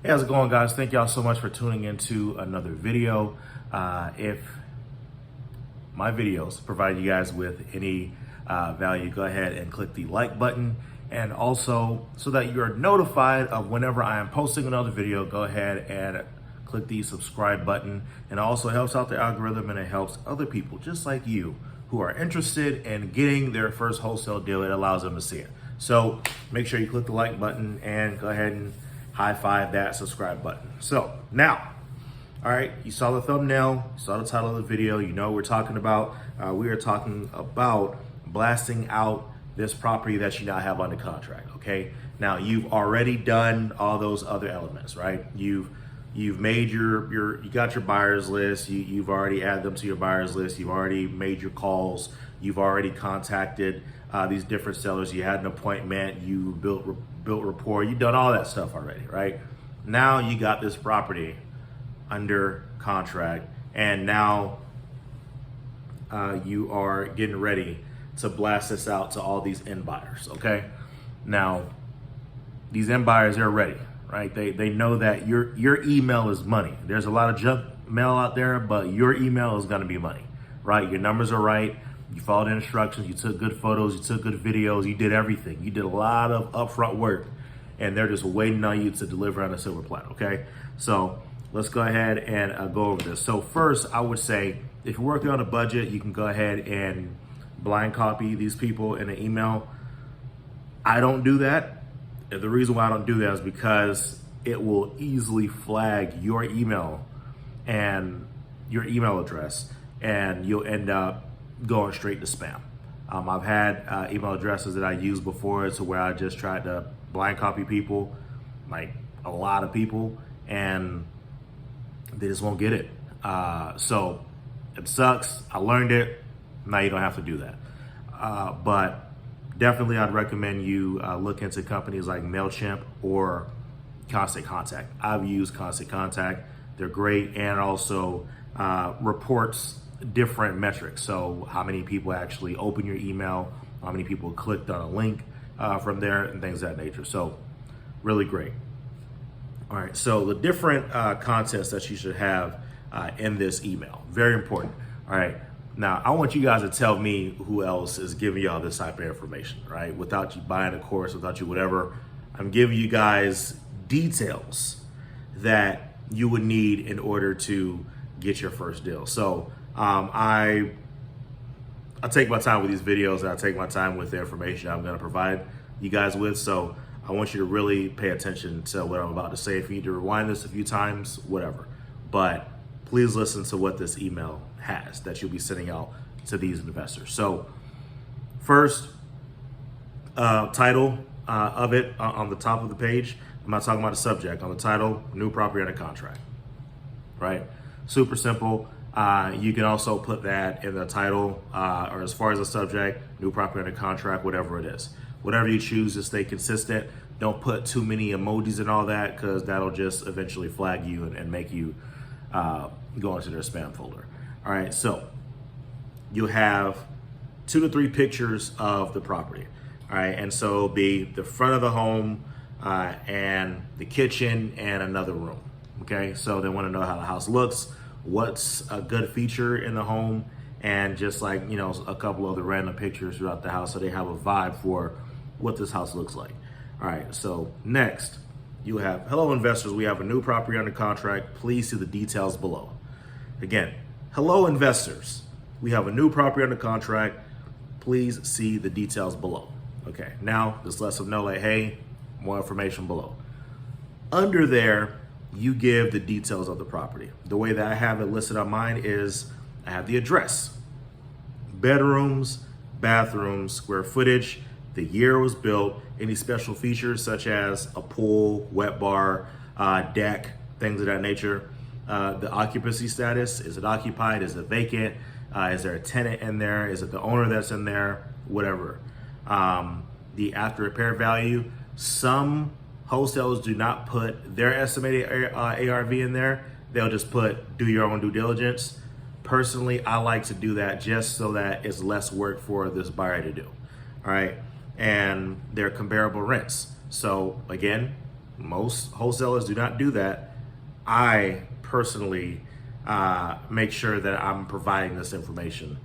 Hey, how's it going, guys? Thank y'all so much for tuning into another video. If my videos provide you guys with any value, go ahead and click the like button. And also, so that you're notified of whenever I am posting another video, go ahead and click the subscribe button. And it also helps out the algorithm, and it helps other people just like you who are interested in getting their first wholesale deal. It allows them to see it. So make sure you click the like button and go ahead and high five that subscribe button. So now, all right, you saw the thumbnail, you saw the title of the video, you know what we're talking about. We are talking about blasting out this property that you now have under contract, okay? Now, you've already done all those other elements, right? You've made you got your buyers list, you've already added them to your buyers list, you've already made your calls, you've already contacted these different sellers, you had an appointment, you built rapport, you've done all that stuff already, right? Now you got this property under contract, and now you are getting ready to blast this out to all these end buyers, okay? Now, these end buyers, they're ready, right? They know that your email is money. There's a lot of junk mail out there, but your email is gonna be money, right? Your numbers are right. You followed the instructions, you took good photos, you took good videos, you did everything. You did a lot of upfront work, and they're just waiting on you to deliver on a silver platter, okay? So let's go ahead and go over this. So first, I would say, if you're working on a budget, you can go ahead and blind copy these people in an email. I don't do that. And the reason why I don't do that is because it will easily flag your email and your email address, and you'll end up going straight to spam. I've had email addresses that I used before to where I just tried to blind copy people, like a lot of people, and they just won't get it. So it sucks. I learned it. Now you don't have to do that. But definitely I'd recommend you look into companies like MailChimp or Constant Contact. I've used Constant Contact. They're great, and also reports different metrics. So how many people actually open your email, how many people clicked on a link from there, and things of that nature. So really great. All right, so the different contents that you should have in this email, very important. All right, now I want you guys to tell me who else is giving y'all this type of information, right? Without you buying a course, without you whatever, I'm giving you guys details that you would need in order to get your first deal. So I take my time with these videos, and I take my time with the information I'm going to provide you guys with. So I want you to really pay attention to what I'm about to say. If you need to rewind this a few times, whatever. But please listen to what this email has that you'll be sending out to these investors. So first, title of it on the top of the page. I'm not talking about the subject. On the title, new property under contract, right? Super simple. You can also put that in the title, or as far as the subject, new property under contract, whatever it is. Whatever you choose to stay consistent. Don't put too many emojis and all that, because that'll just eventually flag you and make you go into their spam folder. All right, so you'll have 2 to 3 pictures of the property. All right, and so it'll be the front of the home and the kitchen and another room. Okay, so they want to know how the house looks, what's a good feature in the home, and just like, you know, a couple other random pictures throughout the house so they have a vibe for what this house looks like. All right, so next you have, hello investors, we have a new property under contract. Please see the details below. Again, hello investors, we have a new property under contract. Please see the details below. Okay, now this lets them know, like, hey, more information below. Under there, you give the details of the property. The way that I have it listed on mine is I have the address, bedrooms, bathrooms, square footage, the year it was built, any special features such as a pool, wet bar, deck, things of that nature. The occupancy status, is it occupied, is it vacant, is there a tenant in there, is it the owner that's in there, whatever. The after repair value, some wholesalers do not put their estimated ARV in there. They'll just put do your own due diligence. Personally, I like to do that just so that it's less work for this buyer to do. All right, and they're comparable rents. So again, Most wholesalers do not do that. I personally make sure that I'm providing this information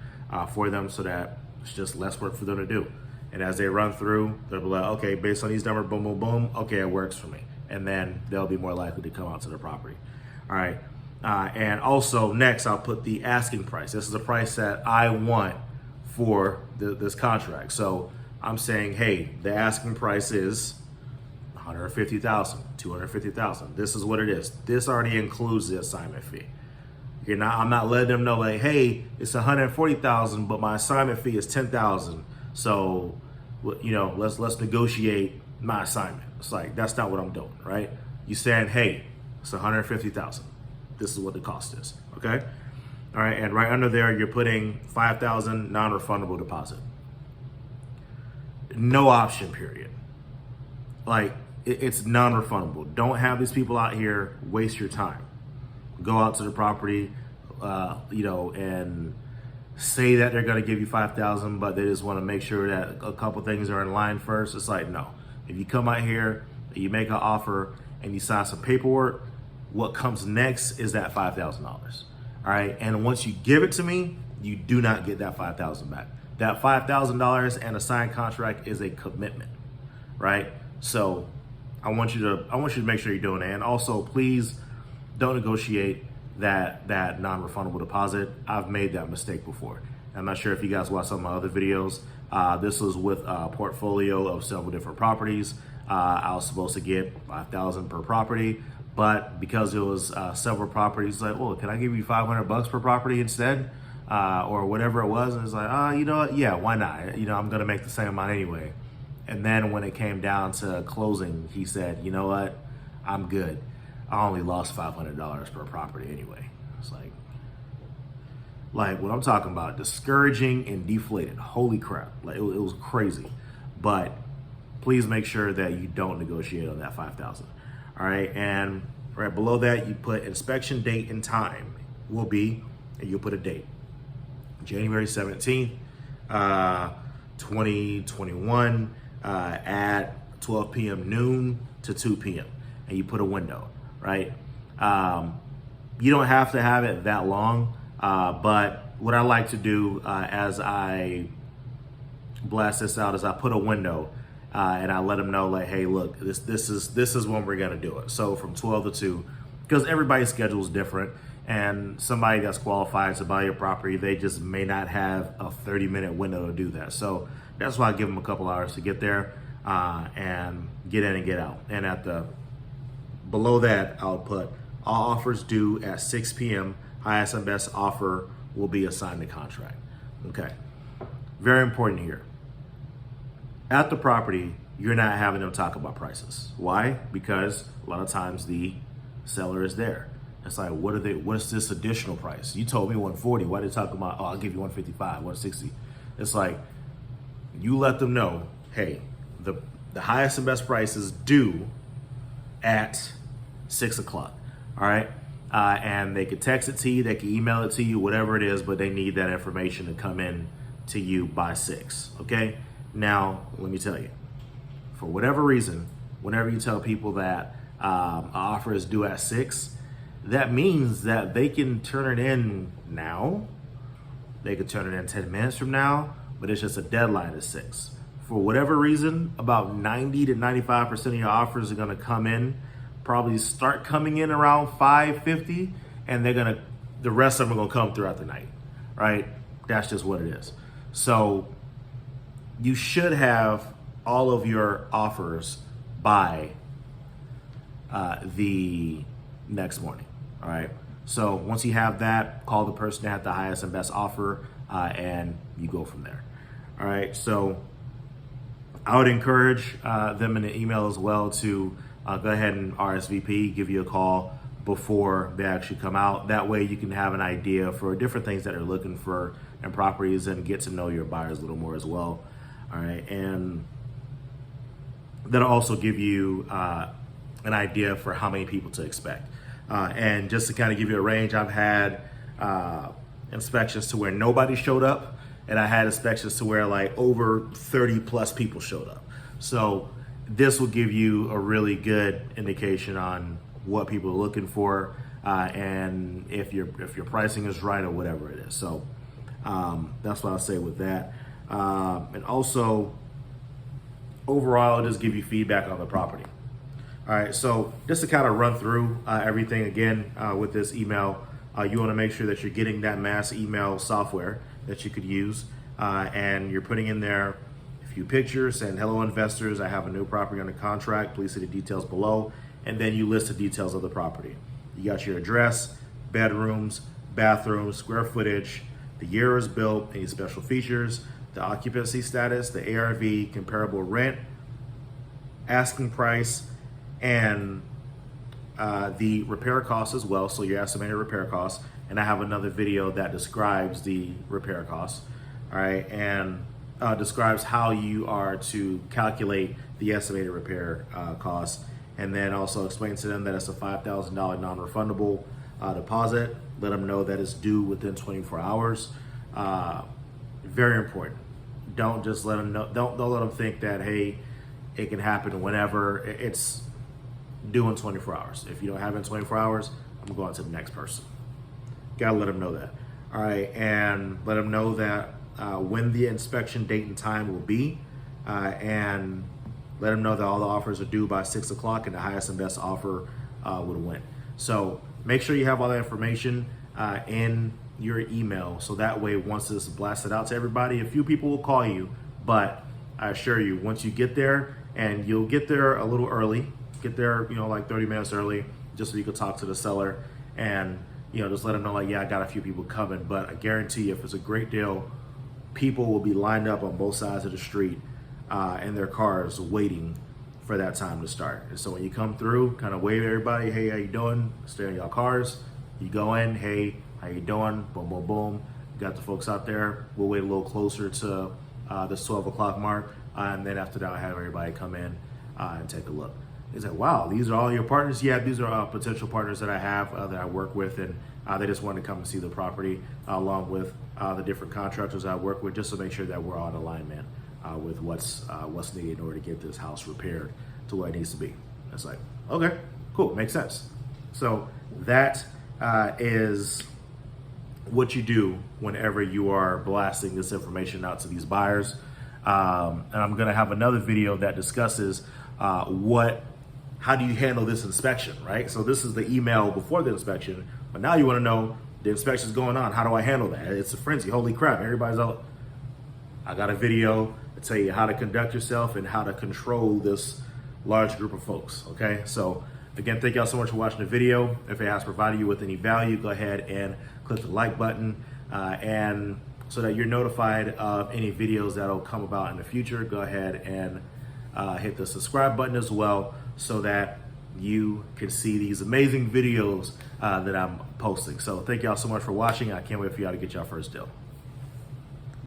for them so that it's just less work for them to do. And as they run through, they'll be like, okay, based on these numbers, boom, boom, boom, okay, it works for me. And then they'll be more likely to come out to the property. All right. And also next, I'll put the asking price. This is the price that I want for this contract. So I'm saying, hey, the asking price is $150,000, $250,000. This is what it is. This already includes the assignment fee. I'm not letting them know like, hey, it's $140,000, but my assignment fee is $10,000. So, let's negotiate my assignment. It's like, that's not what I'm doing, right? You saying, hey, it's $150,000. This is what the cost is, okay? All right, and right under there, you're putting $5,000 non-refundable deposit. No option period. Like, it's non-refundable. Don't have these people out here waste your time. Go out to the property, and say that they're going to give you $5,000, but they just want to make sure that a couple things are in line first. It's like, no. If you come out here, you make an offer, and you sign some paperwork, what comes next is that $5,000. All right, and once you give it to me, you do not get that $5,000 back. That $5,000 and a signed contract is a commitment, right? So I want you to make sure you're doing it. And also, please don't negotiate that non-refundable deposit. I've made that mistake before. I'm not sure if you guys watched some of my other videos. This was with a portfolio of several different properties. I was supposed to get $5,000 per property, but because it was several properties, like, well, can I give you $500 per property instead? Or whatever it was. And it's like, you know what? Yeah, why not? I'm going to make the same amount anyway. And then when it came down to closing, he said, you know what? I'm good. I only lost $500 per property anyway. It's like what I'm talking about, discouraging and deflated. Holy crap. Like it was crazy. But please make sure that you don't negotiate on that $5,000. All right. And right below that, you put inspection date and time will be, and you'll put a date. January 17th, 2021 at 12 p.m. noon to 2 p.m. And you put a window, right? You don't have to have it that long, but what I like to do as I blast this out is I put a window and I let them know like, hey, look, this is when we're gonna do it. So from 12 to 2, because everybody's schedule is different. And somebody that's qualified to buy your property, they just may not have a 30-minute window to do that. So that's why I give them a couple hours to get there and get in and get out. And below that, I'll put all offers due at 6 p.m. Highest and best offer will be assigned to contract. Okay, very important here. At the property, you're not having them talk about prices. Why? Because a lot of times the seller is there. It's like, what's this additional price? You told me 140. Why are they talking about, I'll give you 155, 160? It's like, you let them know, hey, the highest and best price is due at 6 o'clock. All right. And they could text it to you, they can email it to you, whatever it is, but they need that information to come in to you by 6. Okay. Now, let me tell you, for whatever reason, whenever you tell people that an offer is due at 6, that means that they can turn it in now. They could turn it in 10 minutes from now, but it's just a deadline at 6. For whatever reason, about 90 to 95% of your offers are gonna come in, probably start coming in around 5:50, and the rest of them are gonna come throughout the night, right? That's just what it is. So you should have all of your offers by the next morning. All right. So once you have that, call the person that had the highest and best offer, and you go from there. All right. So I would encourage them in the email as well to go ahead and RSVP, give you a call before they actually come out. That way you can have an idea for different things that they're looking for in properties and get to know your buyers a little more as well. All right. And that'll also give you an idea for how many people to expect. And just to kind of give you a range, I've had inspections to where nobody showed up, and I had inspections to where like over 30 plus people showed up. So this will give you a really good indication on what people are looking for, and if your pricing is right or whatever it is. So that's what I'll say with that. And also, overall, it'll just give you feedback on the property. All right, so just to kind of run through everything again with this email, you want to make sure that you're getting that mass email software that you could use, and you're putting in there a few pictures and hello investors, I have a new property under contract, please see the details below, and then you list the details of the property. You got your address, bedrooms, bathrooms, square footage, the year it was built, any special features, the occupancy status, the ARV, comparable rent, asking price, and the repair costs as well, so your estimated repair costs. And I have another video that describes the repair costs, all right, and describes how you are to calculate the estimated repair costs, and then also explain to them that it's a $5,000 non-refundable deposit. Let them know that it's due within 24 hours. Very important. Don't just let them know. Don't let them think that, hey, it can happen whenever. It's due in 24 hours. If you don't have it in 24 hours, I'm going to the next person. Gotta let them know that. All right, and let them know that when the inspection date and time will be, and let them know that all the offers are due by 6 o'clock and the highest and best offer would win. So make sure you have all that information in your email, so that way once this is blasted out to everybody, a few people will call you, but I assure you, once you get there, and you'll get there a little early, get there, like 30 minutes early, just so you can talk to the seller and, just let them know, like, yeah, I got a few people coming, but I guarantee you, if it's a great deal, people will be lined up on both sides of the street in their cars waiting for that time to start. And so when you come through, kind of wave at everybody, hey, how you doing? Stay in your cars. You go in, hey, how you doing? Boom, boom, boom. Got the folks out there. We'll wait a little closer to this 12 o'clock mark, and then after that, I have everybody come in and take a look. He said, wow, these are all your partners? Yeah, these are potential partners that I have that I work with, and they just wanted to come and see the property along with the different contractors I work with, just to make sure that we're all in alignment with what's needed in order to get this house repaired to where it needs to be. It's like, okay, cool, makes sense. So that is what you do whenever you are blasting this information out to these buyers. And I'm gonna have another video that discusses how do you handle this inspection, right? So this is the email before the inspection, but now you wanna know the inspection's going on, how do I handle that? It's a frenzy, holy crap, everybody's out. I got a video to tell you how to conduct yourself and how to control this large group of folks, okay? So again, thank y'all so much for watching the video. If it has provided you with any value, go ahead and click the like button, and so that you're notified of any videos that'll come about in the future. Go ahead and hit the subscribe button as well, so that you can see these amazing videos that I'm posting. So thank y'all so much for watching. I can't wait for y'all to get y'all first deal.